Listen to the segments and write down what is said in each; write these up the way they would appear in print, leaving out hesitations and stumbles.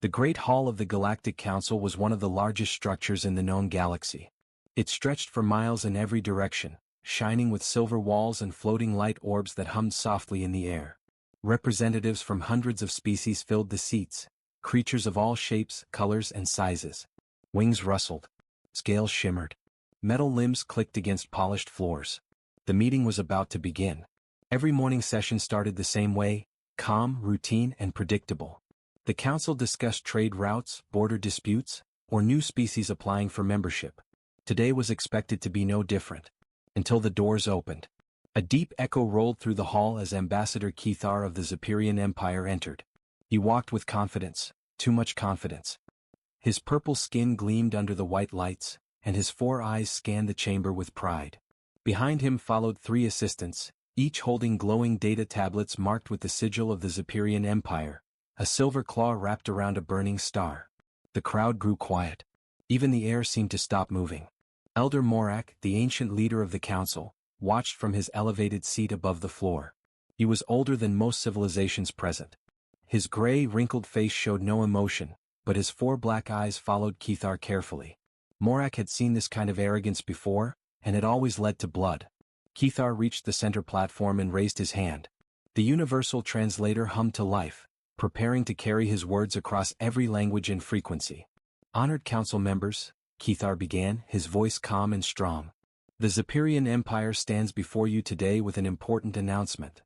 The Great Hall of the Galactic Council was one of the largest structures in the known galaxy. It stretched for miles in every direction, shining with silver walls and floating light orbs that hummed softly in the air. Representatives from hundreds of species filled the seats, creatures of all shapes, colors, and sizes. Wings rustled. Scales shimmered. Metal limbs clicked against polished floors. The meeting was about to begin. Every morning session started the same way, calm, routine, and predictable. The council discussed trade routes, border disputes, or new species applying for membership. Today was expected to be no different. Until the doors opened. A deep echo rolled through the hall as Ambassador Kethar of the Zepyrian Empire entered. He walked with confidence, too much confidence. His purple skin gleamed under the white lights, and his 4 eyes scanned the chamber with pride. Behind him followed 3 assistants, each holding glowing data tablets marked with the sigil of the Zepyrian Empire, a silver claw wrapped around a burning star. The crowd grew quiet. Even the air seemed to stop moving. Elder Morak, the ancient leader of the council, watched from his elevated seat above the floor. He was older than most civilizations present. His gray, wrinkled face showed no emotion, but his 4 black eyes followed Kethar carefully. Morak had seen this kind of arrogance before, and it always led to blood. Kethar reached the center platform and raised his hand. The universal translator hummed to life, preparing to carry his words across every language and frequency. Honored council members, Kethar began, his voice calm and strong. The Zepyrian Empire stands before you today with an important announcement.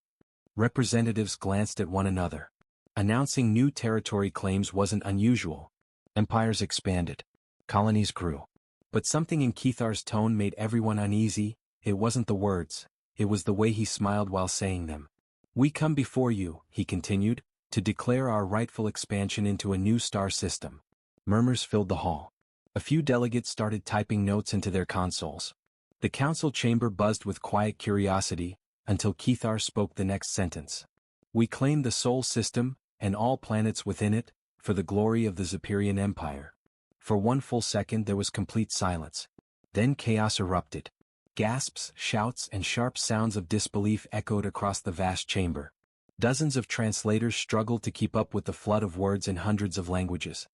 Representatives glanced at one another. Announcing new territory claims wasn't unusual. Empires expanded. Colonies grew. But something in Kethar's tone made everyone uneasy. It wasn't the words, it was the way he smiled while saying them. We come before you, he continued, to declare our rightful expansion into a new star system. Murmurs filled the hall. A few delegates started typing notes into their consoles. The council chamber buzzed with quiet curiosity, until Kethar spoke the next sentence. We claim the Sol system, and all planets within it, for the glory of the Zepyrian Empire. For 1 full second there was complete silence. Then chaos erupted. Gasps, shouts, and sharp sounds of disbelief echoed across the vast chamber. Dozens of translators struggled to keep up with the flood of words in hundreds of languages.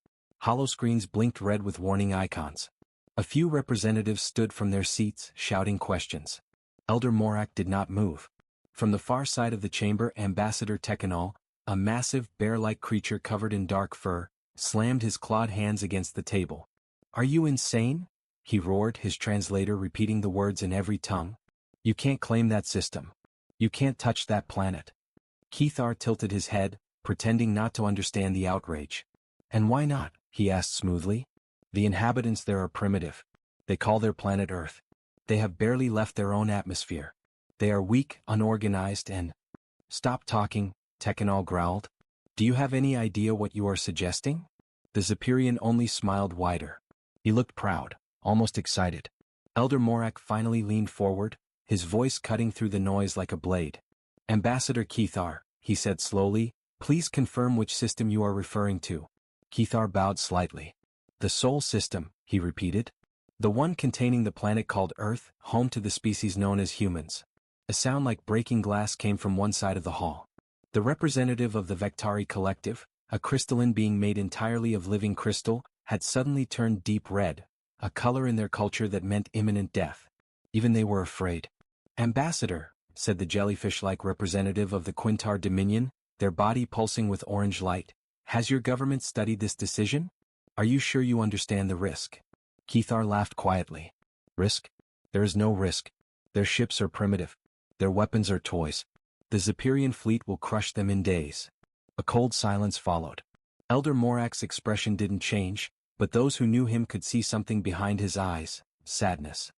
Holoscreens blinked red with warning icons. A few representatives stood from their seats, shouting questions. Elder Morak did not move. From the far side of the chamber, Ambassador Tekanal, a massive, bear-like creature covered in dark fur, slammed his clawed hands against the table. Are you insane? He roared, his translator repeating the words in every tongue. You can't claim that system. You can't touch that planet. Kethar tilted his head, pretending not to understand the outrage. And why not? He asked smoothly. The inhabitants there are primitive. They call their planet Earth. They have barely left their own atmosphere. They are weak, unorganized, and... Stop talking, Tekanal growled. Do you have any idea what you are suggesting? The Zepyrian only smiled wider. He looked proud, almost excited. Elder Morak finally leaned forward, his voice cutting through the noise like a blade. Ambassador Kethar, he said slowly, please confirm which system you are referring to. Kethar bowed slightly. The Sol system, he repeated. The one containing the planet called Earth, home to the species known as humans. A sound like breaking glass came from one side of the hall. The representative of the Vectari Collective, a crystalline being made entirely of living crystal, had suddenly turned deep red, a color in their culture that meant imminent death. Even they were afraid. Ambassador, said the jellyfish-like representative of the Quintar Dominion, their body pulsing with orange light, has your government studied this decision? Are you sure you understand the risk? Kethar laughed quietly. Risk? There is no risk. Their ships are primitive. Their weapons are toys. The Zepyrian fleet will crush them in days. A cold silence followed. Elder Morak's expression didn't change, but those who knew him could see something behind his eyes, sadness.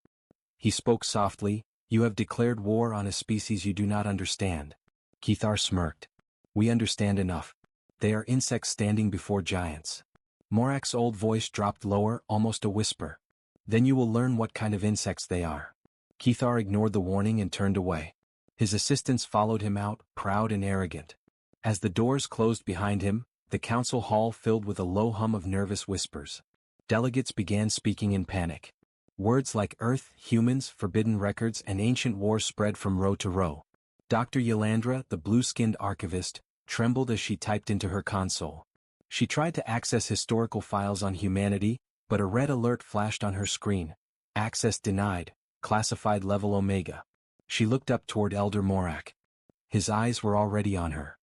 He spoke softly, you have declared war on a species you do not understand. Kethar smirked. We understand enough. They are insects standing before giants. Morak's old voice dropped lower, almost a whisper. Then you will learn what kind of insects they are. Kethar ignored the warning and turned away. His assistants followed him out, proud and arrogant. As the doors closed behind him, the council hall filled with a low hum of nervous whispers. Delegates began speaking in panic. Words like Earth, humans, forbidden records, and ancient wars spread from row to row. Dr. Yelandra, the blue-skinned archivist, trembled as she typed into her console. She tried to access historical files on humanity, but a red alert flashed on her screen. Access denied, classified level Omega. She looked up toward Elder Morak. His eyes were already on her.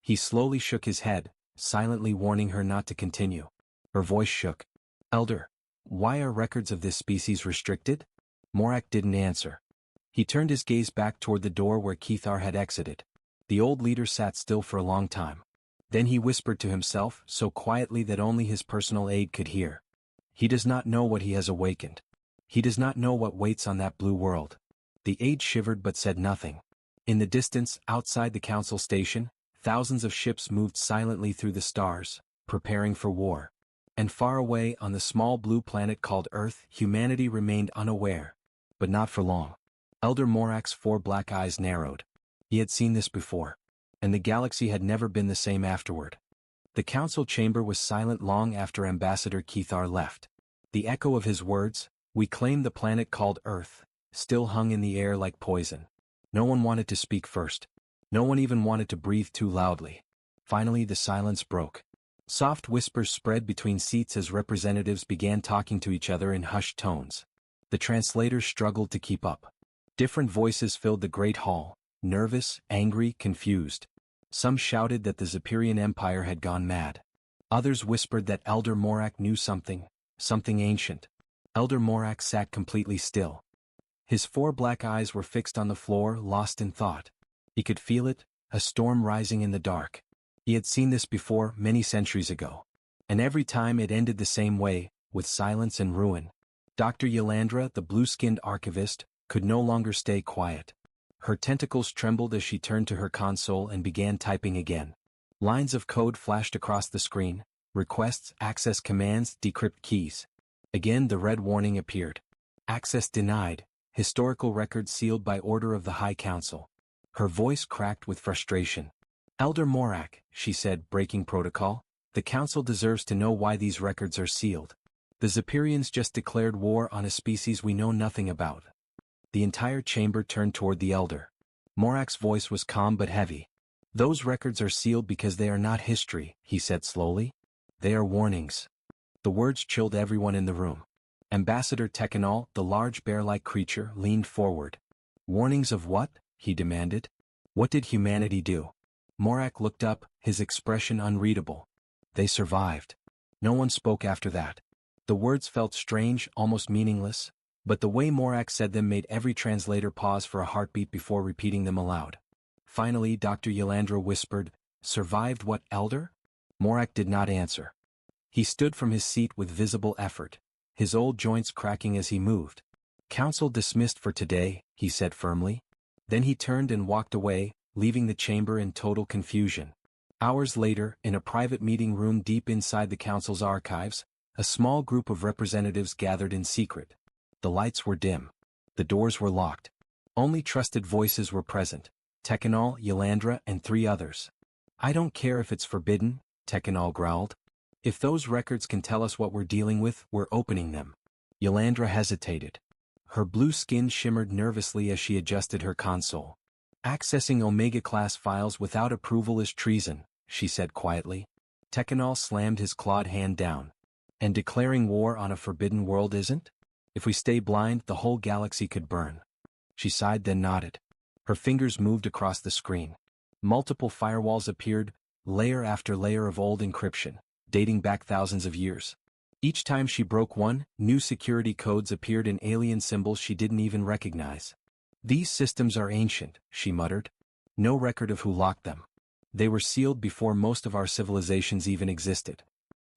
He slowly shook his head, silently warning her not to continue. Her voice shook. Elder, why are records of this species restricted? Morak didn't answer. He turned his gaze back toward the door where Kethar had exited. The old leader sat still for a long time. Then he whispered to himself, so quietly that only his personal aide could hear. He does not know what he has awakened. He does not know what waits on that blue world. The aide shivered but said nothing. In the distance, outside the council station, thousands of ships moved silently through the stars, preparing for war. And far away on the small blue planet called Earth, humanity remained unaware. But not for long. Elder Morak's 4 black eyes narrowed. He had seen this before. And the galaxy had never been the same afterward. The council chamber was silent long after Ambassador Kethar left. The echo of his words, "We claim the planet called Earth," still hung in the air like poison. No one wanted to speak first. No one even wanted to breathe too loudly. Finally the silence broke. Soft whispers spread between seats as representatives began talking to each other in hushed tones. The translators struggled to keep up. Different voices filled the great hall, nervous, angry, confused. Some shouted that the Zephyrian Empire had gone mad. Others whispered that Elder Morak knew something ancient. Elder Morak sat completely still. His 4 black eyes were fixed on the floor, lost in thought. He could feel it, a storm rising in the dark. He had seen this before, many centuries ago. And every time it ended the same way, with silence and ruin. Dr. Yelandra, the blue-skinned archivist, could no longer stay quiet. Her tentacles trembled as she turned to her console and began typing again. Lines of code flashed across the screen: requests, access commands, decrypt keys. Again the red warning appeared. Access denied, historical records sealed by order of the High Council. Her voice cracked with frustration. Elder Morak, she said, breaking protocol, the Council deserves to know why these records are sealed. The Zephyrians just declared war on a species we know nothing about. The entire chamber turned toward the Elder. Morak's voice was calm but heavy. Those records are sealed because they are not history, he said slowly. They are warnings. The words chilled everyone in the room. Ambassador Tekanal, the large bear-like creature, leaned forward. Warnings of what? He demanded. What did humanity do? Morak looked up, his expression unreadable. They survived. No one spoke after that. The words felt strange, almost meaningless, but the way Morak said them made every translator pause for a heartbeat before repeating them aloud. Finally, Dr. Yelandra whispered, "Survived what, Elder?" Morak did not answer. He stood from his seat with visible effort, his old joints cracking as he moved. "Council dismissed for today," he said firmly. Then he turned and walked away, leaving the chamber in total confusion. Hours later, in a private meeting room deep inside the council's archives, a small group of representatives gathered in secret. The lights were dim. The doors were locked. Only trusted voices were present: Tekanal, Yelandra, and 3 others. "I don't care if it's forbidden," Tekanal growled. "If those records can tell us what we're dealing with, we're opening them." Yelandra hesitated. Her blue skin shimmered nervously as she adjusted her console. "Accessing Omega-class files without approval is treason," she said quietly. Tekanal slammed his clawed hand down. "And declaring war on a forbidden world isn't? If we stay blind, the whole galaxy could burn." She sighed then nodded. Her fingers moved across the screen. Multiple firewalls appeared, layer after layer of old encryption, dating back thousands of years. Each time she broke one, new security codes appeared in alien symbols she didn't even recognize. "These systems are ancient," she muttered. "No record of who locked them. They were sealed before most of our civilizations even existed."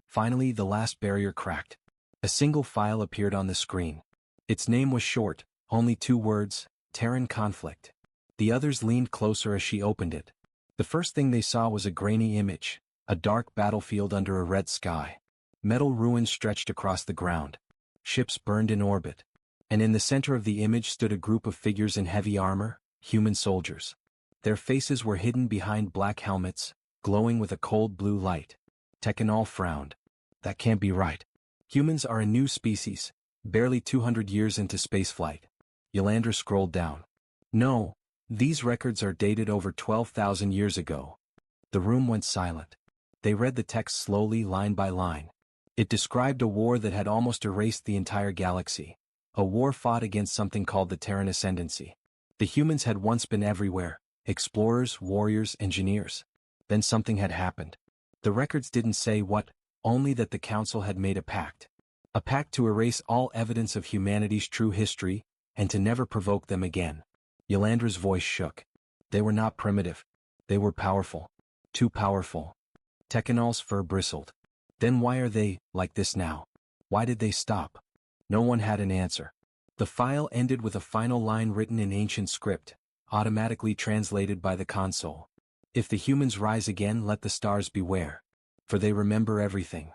Finally, the last barrier cracked. A single file appeared on the screen. Its name was short, only 2 words: Terran Conflict. The others leaned closer as she opened it. The first thing they saw was a grainy image, a dark battlefield under a red sky. Metal ruins stretched across the ground. Ships burned in orbit. And in the center of the image stood a group of figures in heavy armor, human soldiers. Their faces were hidden behind black helmets, glowing with a cold blue light. Tekanal frowned. "That can't be right. Humans are a new species, barely 200 years into spaceflight." Yelandra scrolled down. "No, these records are dated over 12,000 years ago." The room went silent. They read the text slowly, line by line. It described a war that had almost erased the entire galaxy. A war fought against something called the Terran Ascendancy. The humans had once been everywhere, explorers, warriors, engineers. Then something had happened. The records didn't say what, only that the Council had made a pact. A pact to erase all evidence of humanity's true history, and to never provoke them again. Yolandra's voice shook. They were not primitive. They were powerful. Too powerful. Tekanal's fur bristled. Then why are they like this now? Why did they stop? No one had an answer. The file ended with a final line written in ancient script, automatically translated by the console. If the humans rise again, let the stars beware. For they remember everything.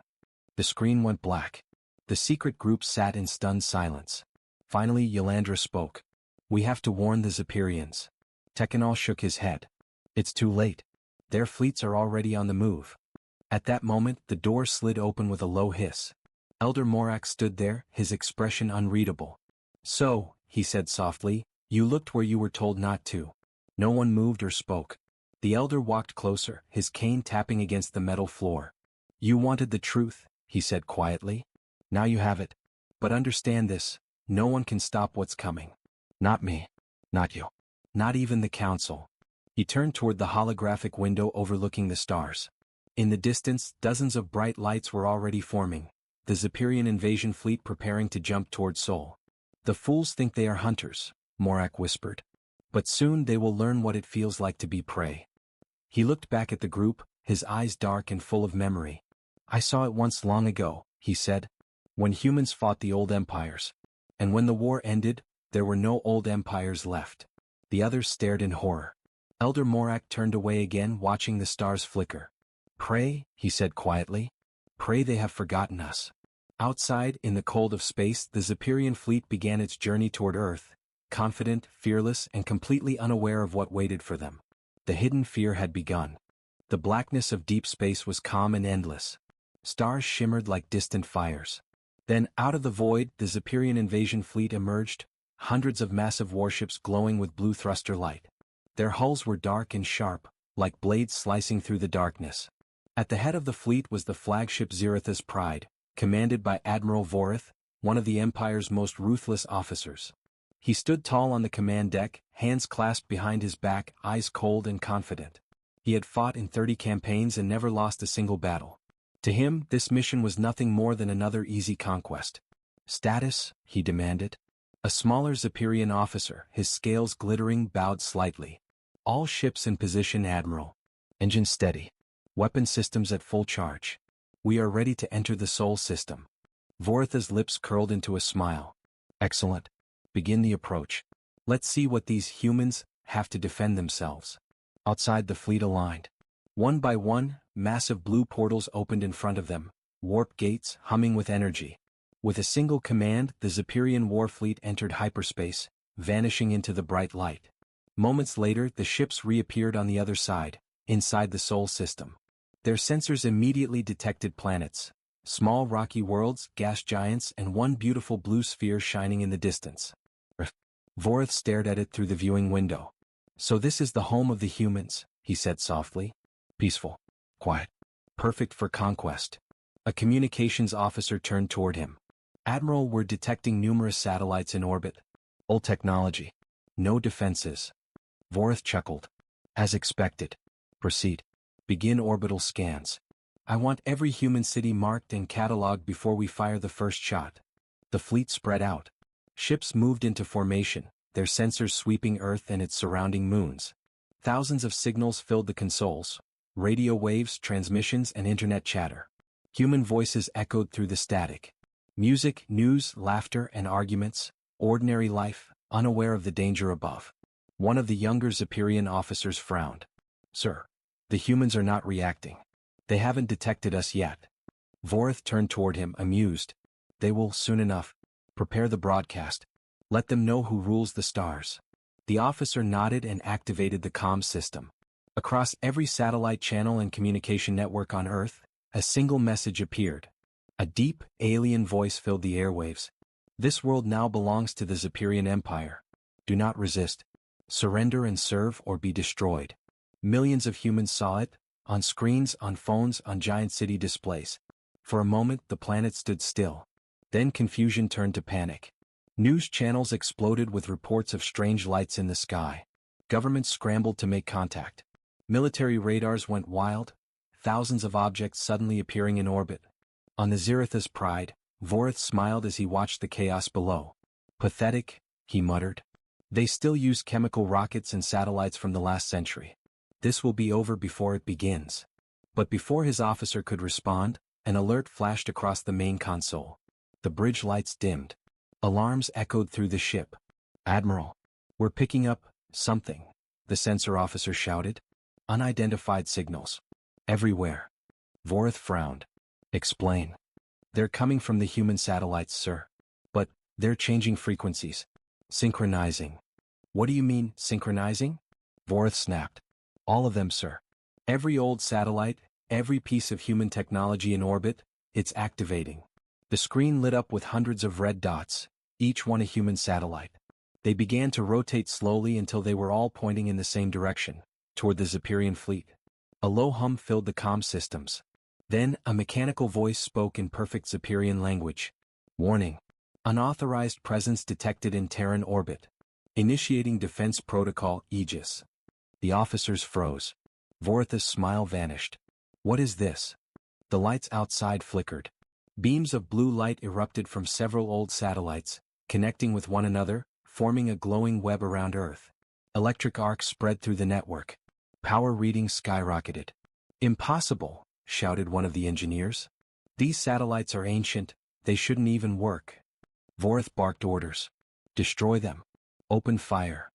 The screen went black. The secret group sat in stunned silence. Finally, Yolandra spoke. We have to warn the Zepyrians. Tekanal shook his head. It's too late. Their fleets are already on the move. At that moment, the door slid open with a low hiss. Elder Morak stood there, his expression unreadable. So, he said softly, you looked where you were told not to. No one moved or spoke. The elder walked closer, his cane tapping against the metal floor. You wanted the truth, he said quietly. Now you have it. But understand this, no one can stop what's coming. Not me. Not you. Not even the Council. He turned toward the holographic window overlooking the stars. In the distance, dozens of bright lights were already forming, the Zepyrian invasion fleet preparing to jump toward Sol. The fools think they are hunters, Morak whispered. But soon they will learn what it feels like to be prey. He looked back at the group, his eyes dark and full of memory. I saw it once long ago, he said, when humans fought the old empires. And when the war ended, there were no old empires left. The others stared in horror. Elder Morak turned away again, watching the stars flicker. Pray, he said quietly. Pray they have forgotten us. Outside, in the cold of space, the Zepyrian fleet began its journey toward Earth, confident, fearless, and completely unaware of what waited for them. The hidden fear had begun. The blackness of deep space was calm and endless. Stars shimmered like distant fires. Then, out of the void, the Zepyrian invasion fleet emerged, hundreds of massive warships glowing with blue thruster light. Their hulls were dark and sharp, like blades slicing through the darkness. At the head of the fleet was the flagship Ziritha's Pride, commanded by Admiral Vorith, one of the Empire's most ruthless officers. He stood tall on the command deck, hands clasped behind his back, eyes cold and confident. He had fought in 30 campaigns and never lost a single battle. To him, this mission was nothing more than another easy conquest. Status, he demanded. A smaller Zepyrian officer, his scales glittering, bowed slightly. All ships in position, Admiral. Engine steady. Weapon systems at full charge. We are ready to enter the Sol system. Voritha's lips curled into a smile. Excellent. Begin the approach. Let's see what these humans have to defend themselves. Outside, the fleet aligned. One by one, massive blue portals opened in front of them, warp gates humming with energy. With a single command, the Zepyrian war fleet entered hyperspace, vanishing into the bright light. Moments later, the ships reappeared on the other side, inside the Sol system. Their sensors immediately detected planets, small rocky worlds, gas giants, and one beautiful blue sphere shining in the distance. Vorith stared at it through the viewing window. So this is the home of the humans, he said softly. Peaceful. Quiet. Perfect for conquest. A communications officer turned toward him. Admiral, we're detecting numerous satellites in orbit. Old technology. No defenses. Vorith chuckled. As expected. Proceed. Begin orbital scans. I want every human city marked and cataloged before we fire the first shot. The fleet spread out. Ships moved into formation, their sensors sweeping Earth and its surrounding moons. Thousands of signals filled the consoles, radio waves, transmissions, and internet chatter. Human voices echoed through the static. Music, news, laughter, and arguments, ordinary life, unaware of the danger above. One of the younger Zepyrian officers frowned. Sir, the humans are not reacting. They haven't detected us yet. Vorith turned toward him, amused. They will, soon enough. Prepare the broadcast. Let them know who rules the stars. The officer nodded and activated the comm system. Across every satellite channel and communication network on Earth, a single message appeared. A deep, alien voice filled the airwaves. This world now belongs to the Zepyrian Empire. Do not resist. Surrender and serve or be destroyed. Millions of humans saw it, On screens, on phones, on giant city displays. For a moment, the planet stood still. Then confusion turned to panic. News channels exploded with reports of strange lights in the sky. Governments scrambled to make contact. Military radars went wild, thousands of objects suddenly appearing in orbit. On the Ziritha's Pride, Vorith smiled as he watched the chaos below. Pathetic, he muttered. They still use chemical rockets and satellites from the last century. This will be over before it begins. But before his officer could respond, an alert flashed across the main console. The bridge lights dimmed. Alarms echoed through the ship. "Admiral, we're picking up something," the sensor officer shouted. "Unidentified signals. Everywhere." Vorith frowned. "Explain." "They're coming from the human satellites, sir. But they're changing frequencies. Synchronizing." "What do you mean, synchronizing?" Vorith snapped. "All of them, sir. Every old satellite, every piece of human technology in orbit, it's activating." The screen lit up with hundreds of red dots, each one a human satellite. They began to rotate slowly until they were all pointing in the same direction, toward the Zephyrian fleet. A low hum filled the comm systems. Then, a mechanical voice spoke in perfect Zephyrian language. "Warning. Unauthorized presence detected in Terran orbit. Initiating defense protocol, Aegis." The officers froze. Voritha's smile vanished. "What is this?" The lights outside flickered. Beams of blue light erupted from several old satellites, connecting with one another, forming a glowing web around Earth. Electric arcs spread through the network. Power readings skyrocketed. "Impossible," shouted one of the engineers. "These satellites are ancient, they shouldn't even work." Vorith barked orders. "Destroy them. Open fire."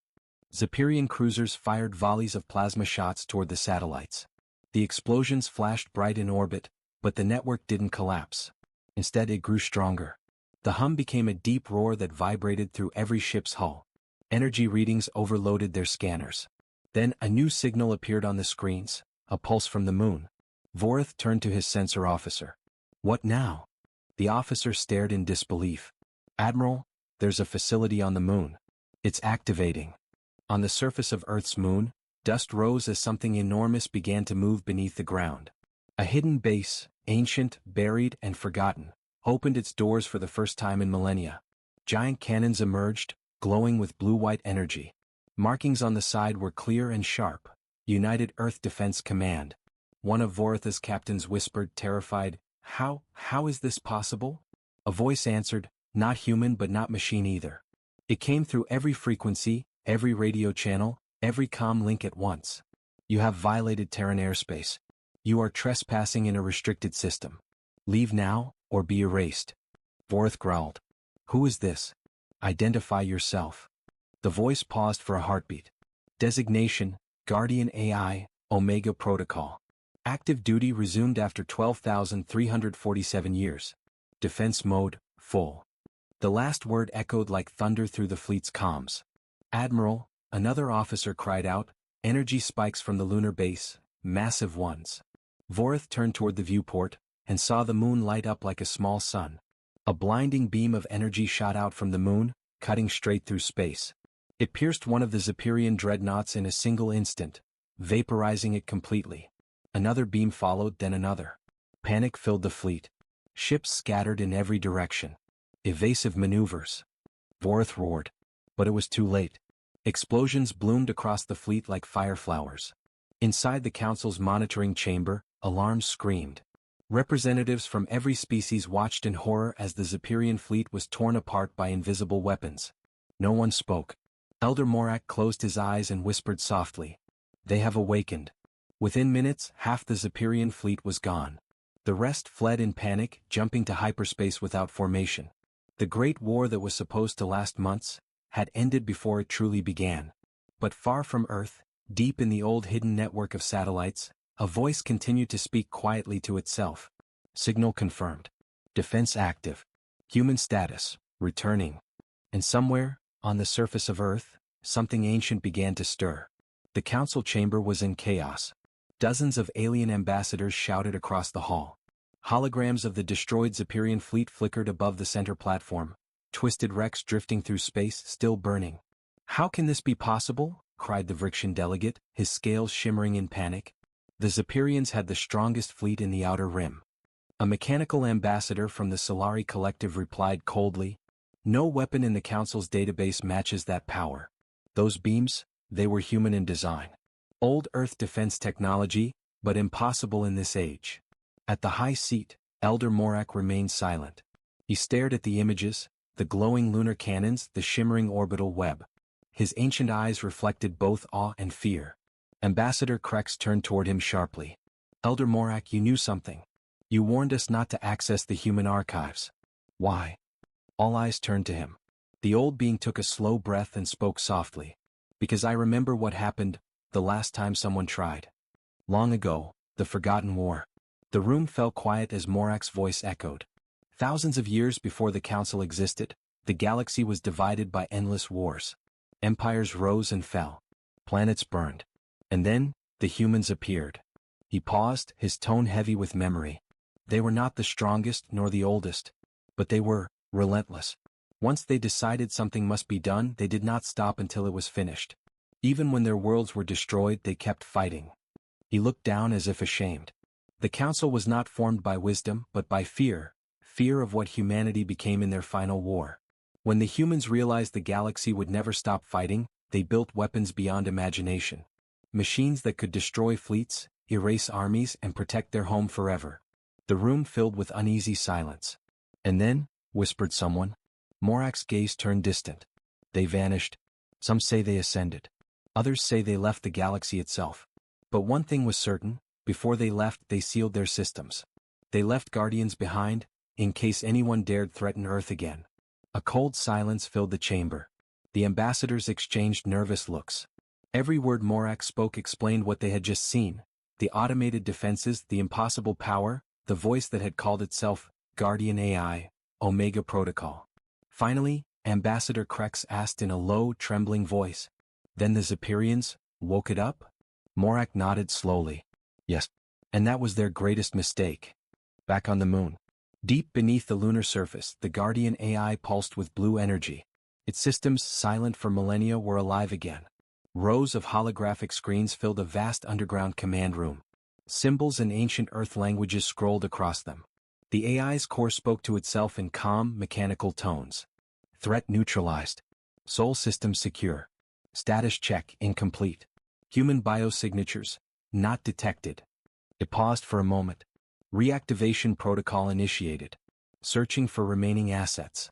Zephyrian cruisers fired volleys of plasma shots toward the satellites. The explosions flashed bright in orbit, but the network didn't collapse. Instead, it grew stronger. The hum became a deep roar that vibrated through every ship's hull. Energy readings overloaded their scanners. Then a new signal appeared on the screens, a pulse from the moon. Vorith turned to his sensor officer. "What now?" The officer stared in disbelief. "Admiral, there's a facility on the moon. It's activating." On the surface of Earth's moon, dust rose as something enormous began to move beneath the ground. A hidden base, ancient, buried, and forgotten, opened its doors for the first time in millennia. Giant cannons emerged, glowing with blue-white energy. Markings on the side were clear and sharp. United Earth Defense Command. One of Voritha's captains whispered, terrified, How is this possible?" A voice answered, "Not human but not machine either." It came through every frequency, every radio channel, every comm link at once. "You have violated Terran airspace. You are trespassing in a restricted system. Leave now, or be erased." Vorith growled. "Who is this? Identify yourself." The voice paused for a heartbeat. "Designation, Guardian AI, Omega Protocol. Active duty resumed after 12,347 years. Defense mode, full." The last word echoed like thunder through the fleet's comms. "Admiral," another officer cried out, "energy spikes from the lunar base, massive ones." Vorith turned toward the viewport, and saw the moon light up like a small sun. A blinding beam of energy shot out from the moon, cutting straight through space. It pierced one of the Zephyrian dreadnoughts in a single instant, vaporizing it completely. Another beam followed, then another. Panic filled the fleet. Ships scattered in every direction. Evasive maneuvers. Vorith roared. But it was too late. Explosions bloomed across the fleet like fireflowers. Inside the Council's monitoring chamber, alarms screamed. Representatives from every species watched in horror as the Zephyrian fleet was torn apart by invisible weapons. No one spoke. Elder Morak closed his eyes and whispered softly. "They have awakened." Within minutes, half the Zephyrian fleet was gone. The rest fled in panic, jumping to hyperspace without formation. The Great War that was supposed to last months had ended before it truly began. But far from Earth, deep in the old hidden network of satellites, a voice continued to speak quietly to itself. Signal confirmed. Defense active. Human status, returning. And somewhere, on the surface of Earth, something ancient began to stir. The council chamber was in chaos. Dozens of alien ambassadors shouted across the hall. Holograms of the destroyed Zephyrian fleet flickered above the center platform. Twisted wrecks drifting through space, still burning. "How can this be possible?" cried the Vrixian delegate, his scales shimmering in panic. The Zephyrians had the strongest fleet in the Outer Rim. A mechanical ambassador from the Solari Collective replied coldly, "No weapon in the Council's database matches that power. Those beams, they were human in design. Old Earth defense technology, but impossible in this age." At the high seat, Elder Morak remained silent. He stared at the images, the glowing lunar cannons, the shimmering orbital web. His ancient eyes reflected both awe and fear. Ambassador Krex turned toward him sharply. "Elder Morak, you knew something. You warned us not to access the human archives. Why?" All eyes turned to him. The old being took a slow breath and spoke softly. "Because I remember what happened the last time someone tried. Long ago, the Forgotten War." The room fell quiet as Morak's voice echoed. Thousands of years before the Council existed, the galaxy was divided by endless wars. Empires rose and fell. Planets burned. And then, the humans appeared. He paused, his tone heavy with memory. They were not the strongest nor the oldest, but they were relentless. Once they decided something must be done, they did not stop until it was finished. Even when their worlds were destroyed, they kept fighting. He looked down as if ashamed. The Council was not formed by wisdom, but by fear of what humanity became in their final war. When the humans realized the galaxy would never stop fighting, they built weapons beyond imagination. Machines that could destroy fleets, erase armies, and protect their home forever. The room filled with uneasy silence. "And then," whispered someone. Morak's gaze turned distant. "They vanished. Some say they ascended. Others say they left the galaxy itself. But one thing was certain, before they left, they sealed their systems. They left guardians behind, in case anyone dared threaten Earth again." A cold silence filled the chamber. The ambassadors exchanged nervous looks. Every word Morak spoke explained what they had just seen: the automated defenses, the impossible power, the voice that had called itself Guardian AI, Omega Protocol. Finally, Ambassador Krex asked in a low, trembling voice, "Then the Zephyrians woke it up?" Morak nodded slowly. "Yes. And that was their greatest mistake." Back on the moon, deep beneath the lunar surface, the Guardian AI pulsed with blue energy. Its systems, silent for millennia, were alive again. Rows of holographic screens filled a vast underground command room. Symbols and ancient Earth languages scrolled across them. The AI's core spoke to itself in calm, mechanical tones. "Threat neutralized. Soul system secure. Status check incomplete. Human biosignatures not detected." It paused for a moment. "Reactivation protocol initiated. Searching for remaining assets."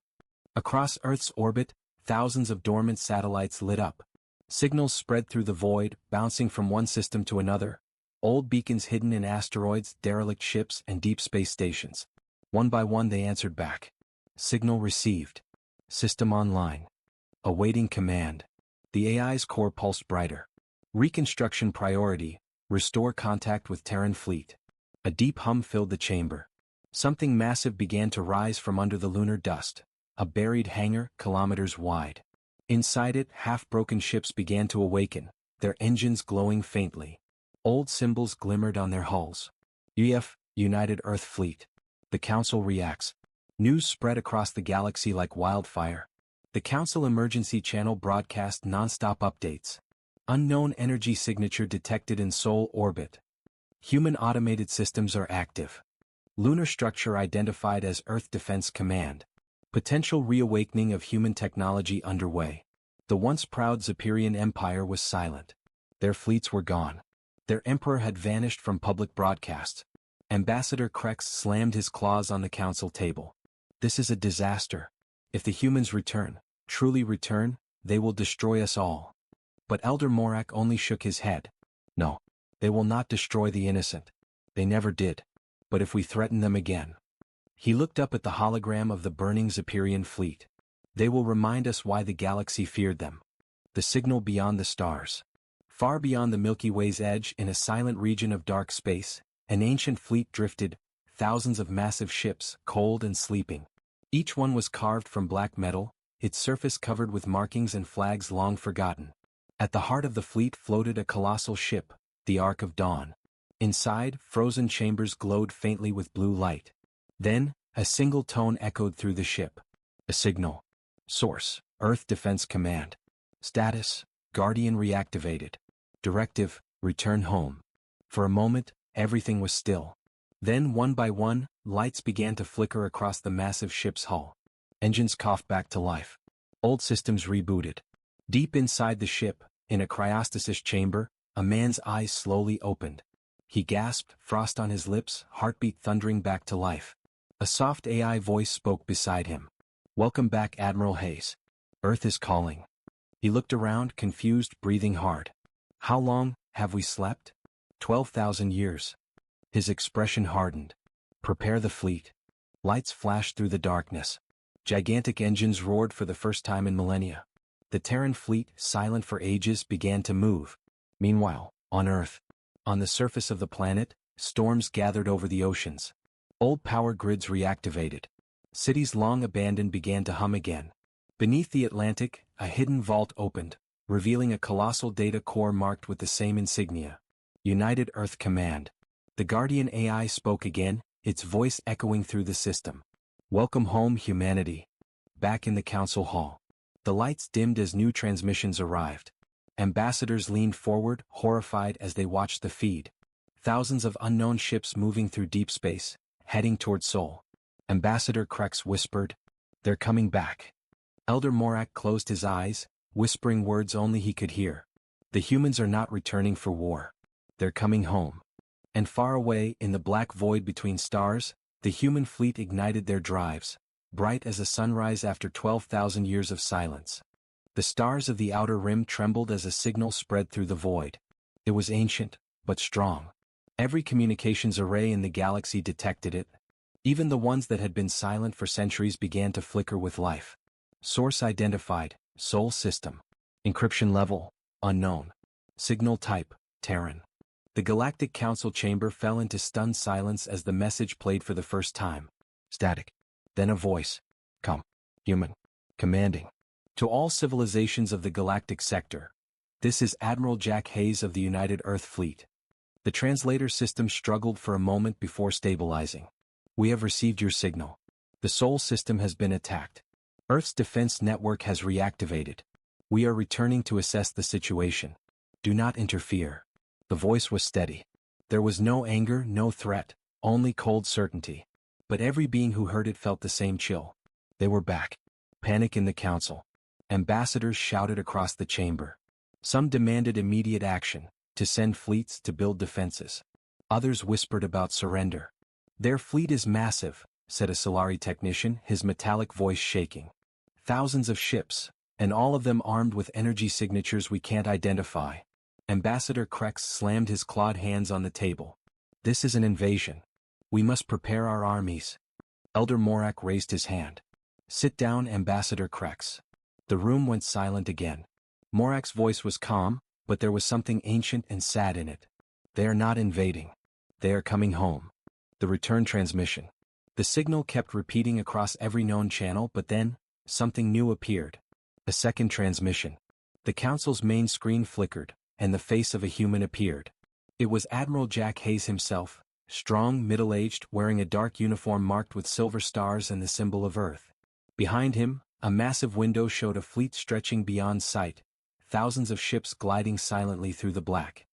Across Earth's orbit, thousands of dormant satellites lit up. Signals spread through the void, bouncing from one system to another. Old beacons hidden in asteroids, derelict ships, and deep space stations. One by one they answered back. "Signal received. System online. Awaiting command." The AI's core pulsed brighter. "Reconstruction priority. Restore contact with Terran fleet." A deep hum filled the chamber. Something massive began to rise from under the lunar dust. A buried hangar, kilometers wide. Inside it, half-broken ships began to awaken, their engines glowing faintly. Old symbols glimmered on their hulls. UEF, United Earth Fleet. The Council reacts. News spread across the galaxy like wildfire. The Council Emergency Channel broadcast non-stop updates. Unknown energy signature detected in Sol orbit. Human automated systems are active. Lunar structure identified as Earth Defense Command. Potential reawakening of human technology underway. The once proud Zephyrian Empire was silent. Their fleets were gone. Their emperor had vanished from public broadcasts. Ambassador Krex slammed his claws on the council table. "This is a disaster. If the humans return, truly return, they will destroy us all." But Elder Morak only shook his head. "No. They will not destroy the innocent. They never did. But if we threaten them again." He looked up at the hologram of the burning Zephyrian fleet. "They will remind us why the galaxy feared them." The signal beyond the stars. Far beyond the Milky Way's edge, in a silent region of dark space, an ancient fleet drifted, thousands of massive ships, cold and sleeping. Each one was carved from black metal, its surface covered with markings and flags long forgotten. At the heart of the fleet floated a colossal ship, the Ark of Dawn. Inside, frozen chambers glowed faintly with blue light. Then, a single tone echoed through the ship. A signal. Source, Earth Defense Command. Status, Guardian reactivated. Directive, return home. For a moment, everything was still. Then, one by one, lights began to flicker across the massive ship's hull. Engines coughed back to life. Old systems rebooted. Deep inside the ship, in a cryostasis chamber, a man's eyes slowly opened. He gasped, frost on his lips, heartbeat thundering back to life. A soft AI voice spoke beside him. "Welcome back, Admiral Hayes. Earth is calling." He looked around, confused, breathing hard. "How long have we slept?" 12,000 years. His expression hardened. "Prepare the fleet." Lights flashed through the darkness. Gigantic engines roared for the first time in millennia. The Terran fleet, silent for ages, began to move. Meanwhile, on Earth, on the surface of the planet, storms gathered over the oceans. Old power grids reactivated. Cities long abandoned began to hum again. Beneath the Atlantic, a hidden vault opened, revealing a colossal data core marked with the same insignia. United Earth Command. The Guardian AI spoke again, its voice echoing through the system. "Welcome home, humanity." Back in the council hall. The lights dimmed as new transmissions arrived. Ambassadors leaned forward, horrified as they watched the feed. Thousands of unknown ships moving through deep space, heading toward Sol. Ambassador Krex whispered, "They're coming back." Elder Morak closed his eyes, whispering words only he could hear. "The humans are not returning for war. They're coming home." And far away, in the black void between stars, the human fleet ignited their drives, bright as a sunrise after 12,000 years of silence. The stars of the outer rim trembled as a signal spread through the void. It was ancient, but strong. Every communications array in the galaxy detected it. Even the ones that had been silent for centuries began to flicker with life. Source identified, Sol system. Encryption level, unknown. Signal type, Terran. The Galactic Council chamber fell into stunned silence as the message played for the first time. Static. Then a voice. "Come. Human. Commanding. To all civilizations of the galactic sector. This is Admiral Jack Hayes of the United Earth Fleet." The translator system struggled for a moment before stabilizing. "We have received your signal. The Sol system has been attacked. Earth's defense network has reactivated. We are returning to assess the situation. Do not interfere." The voice was steady. There was no anger, no threat, only cold certainty. But every being who heard it felt the same chill. They were back. Panic in the council. Ambassadors shouted across the chamber. Some demanded immediate action, to send fleets to build defenses. Others whispered about surrender. "Their fleet is massive," said a Solari technician, his metallic voice shaking. "Thousands of ships, and all of them armed with energy signatures we can't identify." Ambassador Krex slammed his clawed hands on the table. "This is an invasion. We must prepare our armies." Elder Morak raised his hand. "Sit down, Ambassador Krex." The room went silent again. Morak's voice was calm, but there was something ancient and sad in it. "They are not invading. They are coming home." The return transmission. The signal kept repeating across every known channel, but then, something new appeared. A second transmission. The council's main screen flickered, and the face of a human appeared. It was Admiral Jack Hayes himself, strong, middle-aged, wearing a dark uniform marked with silver stars and the symbol of Earth. Behind him, a massive window showed a fleet stretching beyond sight, thousands of ships gliding silently through the black.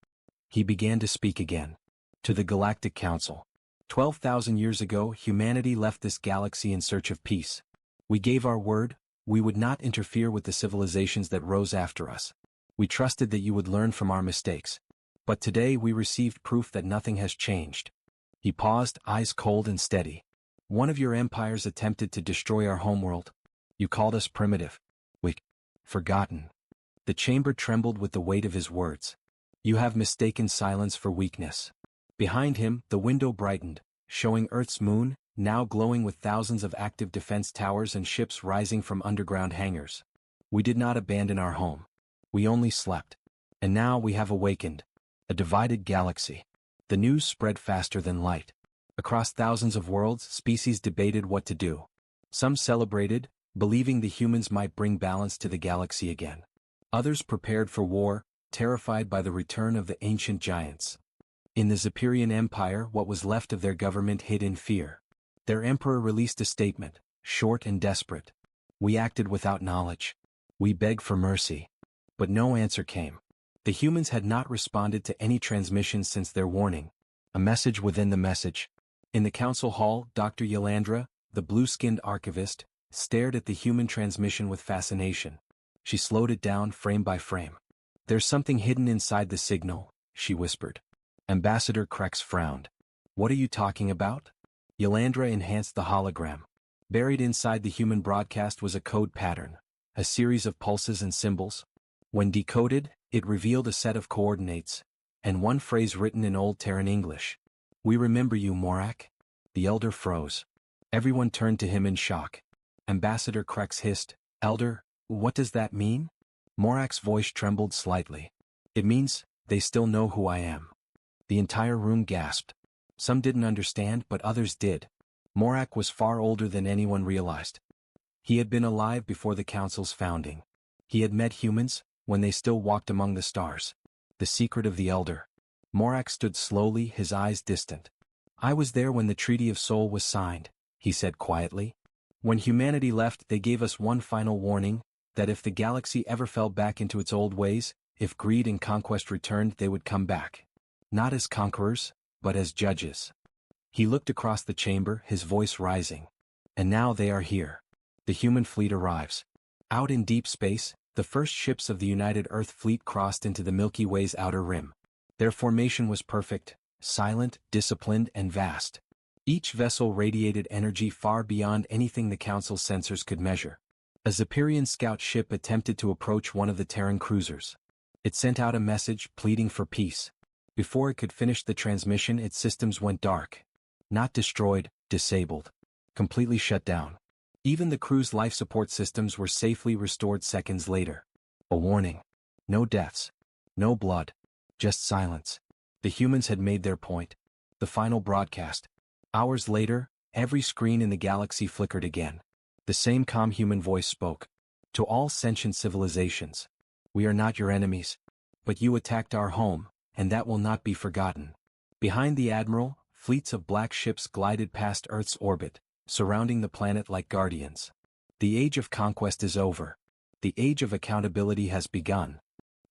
He began to speak again. "To the Galactic Council. 12,000 years ago, humanity left this galaxy in search of peace. We gave our word, we would not interfere with the civilizations that rose after us. We trusted that you would learn from our mistakes. But today we received proof that nothing has changed." He paused, eyes cold and steady. "One of your empires attempted to destroy our homeworld. You called us primitive. Weak. Forgotten." The chamber trembled with the weight of his words. "You have mistaken silence for weakness." Behind him, the window brightened, showing Earth's moon, now glowing with thousands of active defense towers and ships rising from underground hangars. "We did not abandon our home. We only slept. And now we have awakened. A divided galaxy." The news spread faster than light. Across thousands of worlds, species debated what to do. Some celebrated, believing the humans might bring balance to the galaxy again. Others prepared for war, terrified by the return of the ancient giants. In the Zepyrian Empire, what was left of their government hid in fear. Their emperor released a statement, short and desperate. "We acted without knowledge. We begged for mercy." But no answer came. The humans had not responded to any transmissions since their warning. A message within the message. In the council hall, Dr. Yolandra, the blue-skinned archivist, stared at the human transmission with fascination. She slowed it down frame by frame. "There's something hidden inside the signal," she whispered. Ambassador Krex frowned. "What are you talking about?" Yolandra enhanced the hologram. Buried inside the human broadcast was a code pattern, a series of pulses and symbols. When decoded, it revealed a set of coordinates, and one phrase written in Old Terran English. "We remember you, Morak." The elder froze. Everyone turned to him in shock. Ambassador Krex hissed, "Elder, what does that mean?" Morak's voice trembled slightly. "It means, they still know who I am." The entire room gasped. Some didn't understand, but others did. Morak was far older than anyone realized. He had been alive before the Council's founding. He had met humans, when they still walked among the stars. The secret of the Elder. Morak stood slowly, his eyes distant. "I was there when the Treaty of Soul was signed," he said quietly. "When humanity left, they gave us one final warning, that if the galaxy ever fell back into its old ways, if greed and conquest returned, they would come back. Not as conquerors, but as judges." He looked across the chamber, his voice rising. "And now they are here. The human fleet arrives." Out in deep space, the first ships of the United Earth Fleet crossed into the Milky Way's outer rim. Their formation was perfect, silent, disciplined, and vast. Each vessel radiated energy far beyond anything the Council's sensors could measure. A Zephyrian scout ship attempted to approach one of the Terran cruisers. It sent out a message pleading for peace. Before it could finish the transmission, its systems went dark. Not destroyed, disabled. Completely shut down. Even the crew's life support systems were safely restored seconds later. A warning. No deaths. No blood. Just silence. The humans had made their point. The final broadcast. Hours later, every screen in the galaxy flickered again. The same calm human voice spoke. "To all sentient civilizations. We are not your enemies. But you attacked our home, and that will not be forgotten." Behind the Admiral, fleets of black ships glided past Earth's orbit, surrounding the planet like guardians. The age of conquest is over. The age of accountability has begun.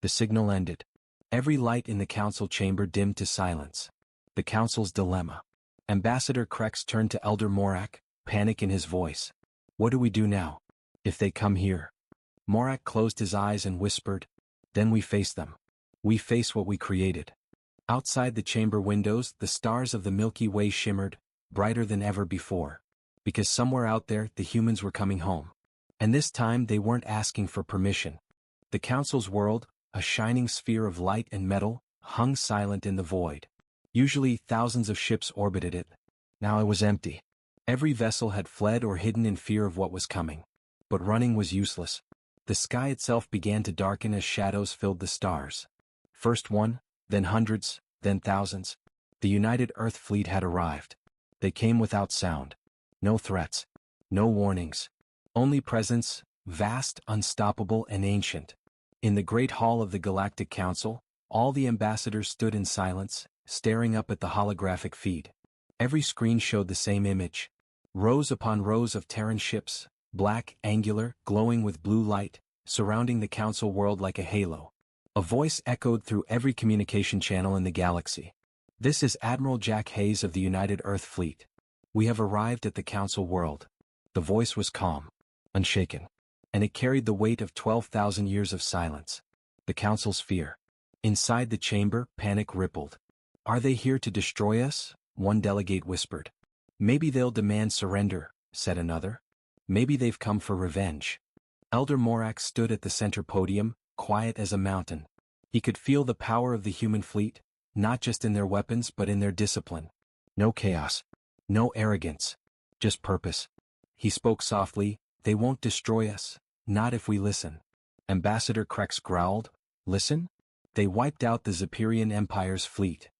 The signal ended. Every light in the council chamber dimmed to silence. The council's dilemma. Ambassador Krex turned to Elder Morak, panic in his voice. "What do we do now? If they come here?" Morak closed his eyes and whispered, "Then we face them. We face what we created." Outside the chamber windows, the stars of the Milky Way shimmered, brighter than ever before. Because somewhere out there, the humans were coming home. And this time they weren't asking for permission. The Council's world, a shining sphere of light and metal, hung silent in the void. Usually thousands of ships orbited it. Now it was empty. Every vessel had fled or hidden in fear of what was coming. But running was useless. The sky itself began to darken as shadows filled the stars. First one, then hundreds, then thousands. The United Earth Fleet had arrived. They came without sound. No threats. No warnings. Only presence, vast, unstoppable, and ancient. In the Great Hall of the Galactic Council, all the ambassadors stood in silence, staring up at the holographic feed. Every screen showed the same image. Rows upon rows of Terran ships, black, angular, glowing with blue light, surrounding the Council world like a halo. A voice echoed through every communication channel in the galaxy. "This is Admiral Jack Hayes of the United Earth Fleet. We have arrived at the Council world." The voice was calm, unshaken, and it carried the weight of 12,000 years of silence. The Council's fear. Inside the chamber, panic rippled. "Are they here to destroy us?" one delegate whispered. "Maybe they'll demand surrender," said another. "Maybe they've come for revenge." Elder Morak stood at the center podium, quiet as a mountain. He could feel the power of the human fleet, not just in their weapons but in their discipline. No chaos. No arrogance. Just purpose. He spoke softly, "They won't destroy us, not if we listen." Ambassador Krex growled, "Listen?" "They wiped out the Zephyrian Empire's fleet."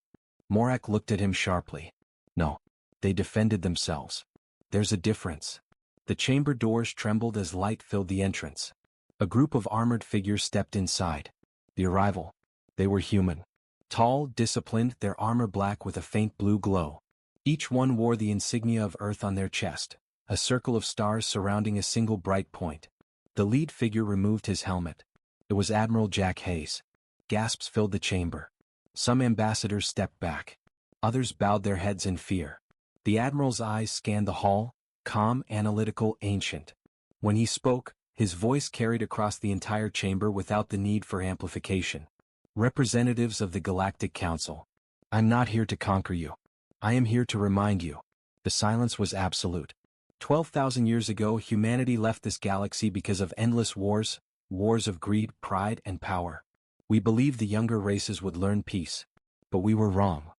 Morak looked at him sharply. "No. They defended themselves. There's a difference." The chamber doors trembled as light filled the entrance. A group of armored figures stepped inside. The arrival. They were human. Tall, disciplined, their armor black with a faint blue glow. Each one wore the insignia of Earth on their chest, a circle of stars surrounding a single bright point. The lead figure removed his helmet. It was Admiral Jack Hayes. Gasps filled the chamber. Some ambassadors stepped back. Others bowed their heads in fear. The admiral's eyes scanned the hall, calm, analytical, ancient. When he spoke, his voice carried across the entire chamber without the need for amplification. Representatives of the Galactic Council. I'm not here to conquer you. I am here to remind you. The silence was absolute. 12,000 years ago, humanity left this galaxy because of endless wars, wars of greed, pride, and power. We believed the younger races would learn peace. But we were wrong.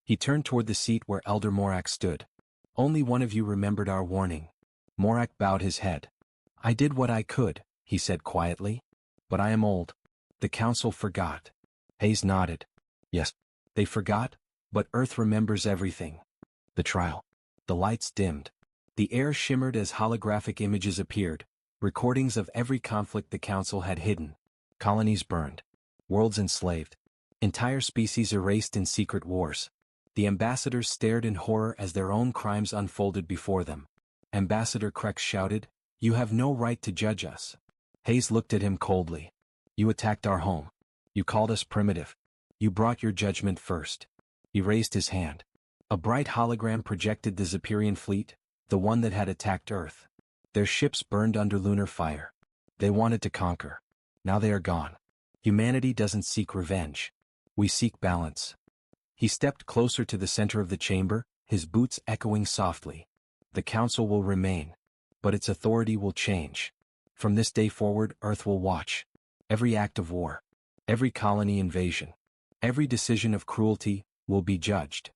He turned toward the seat where Elder Morak stood. Only one of you remembered our warning. Morak bowed his head. I did what I could, he said quietly. But I am old. The council forgot. Hayes nodded. Yes, they forgot, but Earth remembers everything. The trial. The lights dimmed. The air shimmered as holographic images appeared, recordings of every conflict the council had hidden. Colonies burned. Worlds enslaved. Entire species erased in secret wars. The ambassadors stared in horror as their own crimes unfolded before them. Ambassador Krex shouted, "You have no right to judge us." Hayes looked at him coldly. "You attacked our home. You called us primitive. You brought your judgment first." He raised his hand. A bright hologram projected the Zephyrian fleet, the one that had attacked Earth. Their ships burned under lunar fire. They wanted to conquer. Now they are gone. Humanity doesn't seek revenge. We seek balance. He stepped closer to the center of the chamber, his boots echoing softly. The council will remain, but its authority will change. From this day forward, Earth will watch. Every act of war, every colony invasion, every decision of cruelty will be judged.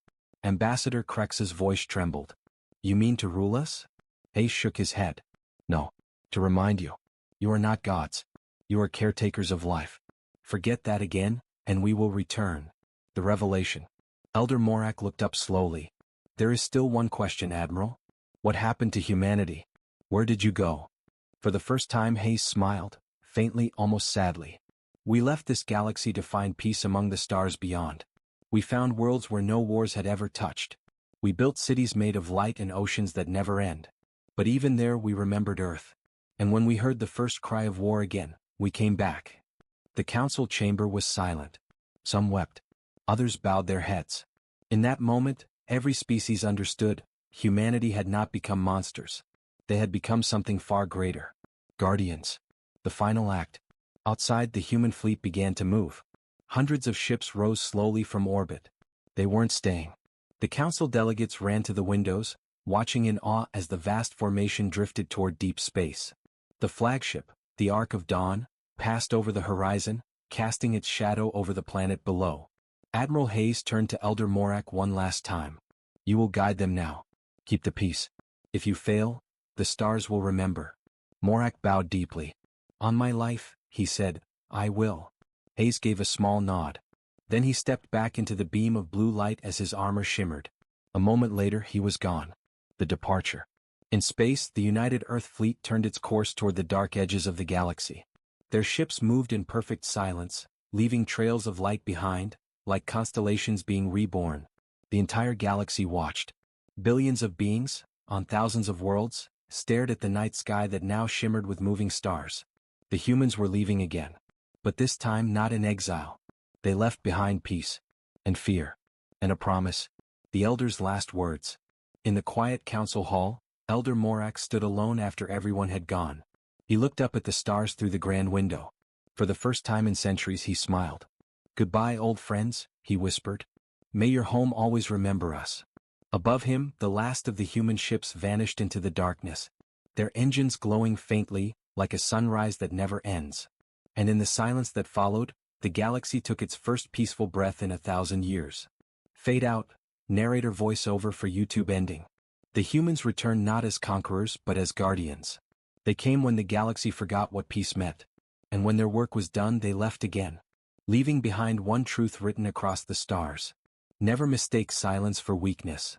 Ambassador Krex's voice trembled. You mean to rule us? Hayes shook his head. No. To remind you. You are not gods. You are caretakers of life. Forget that again, and we will return. The revelation. Elder Morak looked up slowly. There is still one question, Admiral. What happened to humanity? Where did you go? For the first time Hayes smiled, faintly, almost sadly. We left this galaxy to find peace among the stars beyond. We found worlds where no wars had ever touched. We built cities made of light and oceans that never end. But even there we remembered Earth. And when we heard the first cry of war again, we came back. The council chamber was silent. Some wept. Others bowed their heads. In that moment, every species understood, humanity had not become monsters. They had become something far greater. Guardians. The final act. Outside, the human fleet began to move. Hundreds of ships rose slowly from orbit. They weren't staying. The council delegates ran to the windows, watching in awe as the vast formation drifted toward deep space. The flagship, the Ark of Dawn, passed over the horizon, casting its shadow over the planet below. Admiral Hayes turned to Elder Morak one last time. You will guide them now. Keep the peace. If you fail, the stars will remember. Morak bowed deeply. On my life, he said, I will. Hayes gave a small nod. Then he stepped back into the beam of blue light as his armor shimmered. A moment later he was gone. The departure. In space, the United Earth fleet turned its course toward the dark edges of the galaxy. Their ships moved in perfect silence, leaving trails of light behind, like constellations being reborn. The entire galaxy watched. Billions of beings, on thousands of worlds, stared at the night sky that now shimmered with moving stars. The humans were leaving again. But this time not in exile. They left behind peace, and fear, and a promise. The Elder's last words. In the quiet council hall, Elder Morak stood alone after everyone had gone. He looked up at the stars through the grand window. For the first time in centuries he smiled. Goodbye, old friends, he whispered. May your home always remember us. Above him, the last of the human ships vanished into the darkness, their engines glowing faintly, like a sunrise that never ends. And in the silence that followed, the galaxy took its first peaceful breath in 1,000 years. Fade out, narrator voiceover for YouTube ending. The humans returned not as conquerors but as guardians. They came when the galaxy forgot what peace meant. And when their work was done they left again, leaving behind one truth written across the stars. Never mistake silence for weakness.